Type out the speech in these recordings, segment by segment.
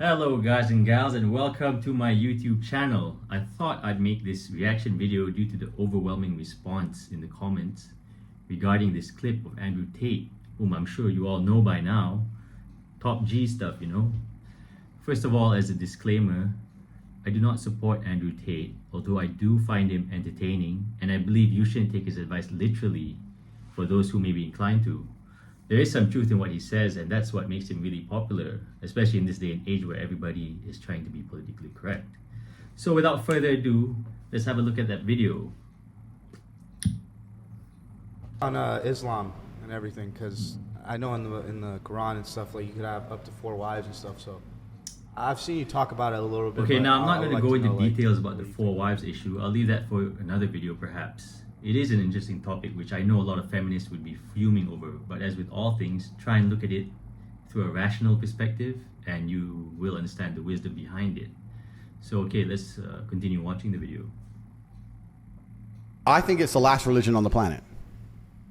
Hello guys and gals, and welcome to my YouTube channel. I thought I'd make this reaction video due to the overwhelming response in the comments regarding this clip of Andrew Tate, whom I'm sure you all know by now. Top G stuff, you know. First of all, as a disclaimer, I do not support Andrew Tate, although I do find him entertaining, and I believe you shouldn't take his advice literally for those who may be inclined to. There is some truth in what he says, and that's what makes him really popular, especially in this day and age where everybody is trying to be politically correct. So without further ado, let's have a look at that video. On Islam and everything, because I know in the Quran and stuff, like you could have up to 4 wives and stuff. So I've seen you talk about it a little bit. Okay, now I'm not going to go into details like, about the 4 wives issue. I'll leave that for another video perhaps. It is an interesting topic which I know a lot of feminists would be fuming over, but as with all things, try and look at it through a rational perspective and you will understand the wisdom behind it. So okay, let's continue watching the video. I think it's the last religion on the planet.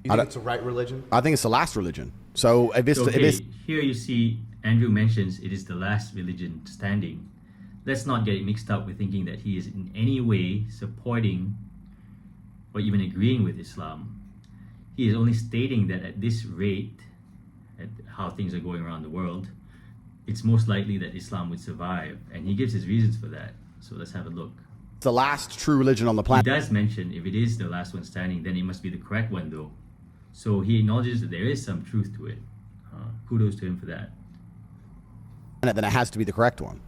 You think it's the right religion? I think it's the last religion. So if it's, here you see Andrew mentions it is the last religion standing. Let's not get it mixed up with thinking that he is in any way supporting or even agreeing with Islam. He is only stating that at this rate, at how things are going around the world, it's most likely that Islam would survive, and he gives his reasons for that. So let's have a look. the last true religion on the planet. He does mention if it is the last one standing, then it must be the correct one though. So he acknowledges that there is some truth to it. Kudos to him for that. Then it has to be the correct one.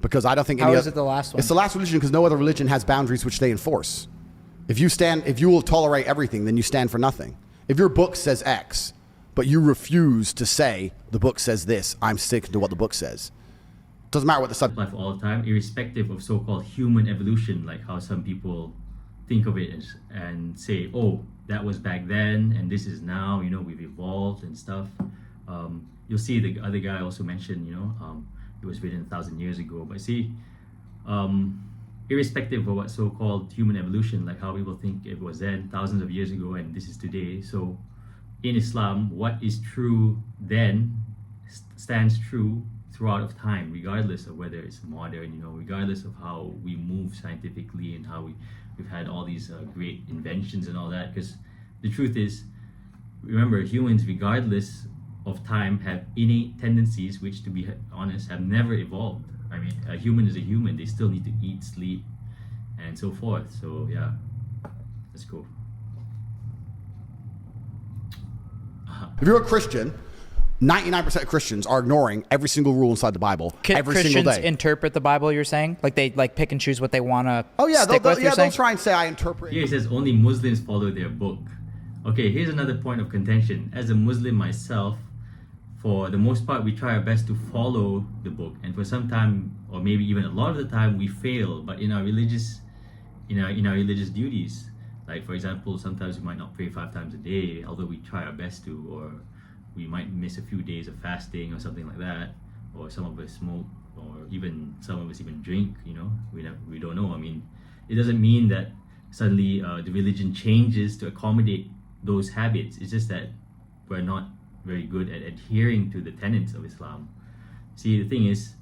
Because I don't think How is it the last one? It's the last religion because no other religion has boundaries which they enforce. If you will tolerate everything, then you stand for nothing. If your book says X, but you refuse to say the book says this, I'm sticking to what the book says. Doesn't matter what the subject. Life all the time, irrespective of so-called human evolution, like how some people think of it and say, oh, that was back then and this is now, you know, we've evolved and stuff. You'll see the other guy also mentioned, you know, it was written 1,000 years ago. But see, irrespective of what so-called human evolution, like how people think it was then thousands of years ago and this is today. So in Islam, what is true then stands true throughout of time, regardless of whether it's modern, you know, regardless of how we move scientifically and how we've had all these great inventions and all that. Because the truth is, remember, humans, regardless of time, have innate tendencies which, to be honest, have never evolved. I mean, a human is a human. They still need to eat, sleep, and so forth. So yeah, let's go. If you're a Christian, 99% of Christians are ignoring every single rule inside the Bible every single day. Christians interpret the Bible, you're saying? Like they pick and choose what they want to they'll try and say I interpret. Here it says only Muslims follow their book. Okay, here's another point of contention. As a Muslim myself, for the most part, we try our best to follow the book, and for some time, or maybe even a lot of the time, we fail. But in our religious, in our religious duties, like for example, sometimes we might not pray 5 times a day, although we try our best to, or we might miss a few days of fasting or something like that, or some of us smoke, or even some of us even drink. You know, we don't know. I mean, it doesn't mean that suddenly the religion changes to accommodate those habits. It's just that we're not very good at adhering to the tenets of Islam. See, the thing is,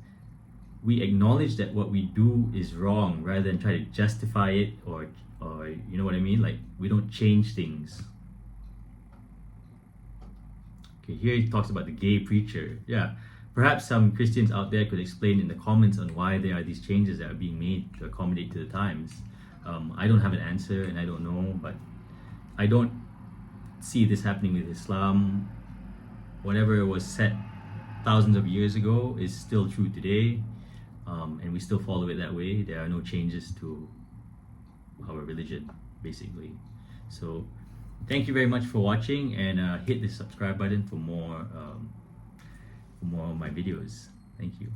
we acknowledge that what we do is wrong rather than try to justify it or you know what I mean? Like, we don't change things. Okay, here he talks about the gay preacher. Yeah, perhaps some Christians out there could explain in the comments on why there are these changes that are being made to accommodate to the times. I don't have an answer and I don't know, but I don't see this happening with Islam. Whatever was set thousands of years ago is still true today, and we still follow it that way. There are no changes to our religion, basically. So thank you very much for watching, and hit the subscribe button for more of my videos. Thank you.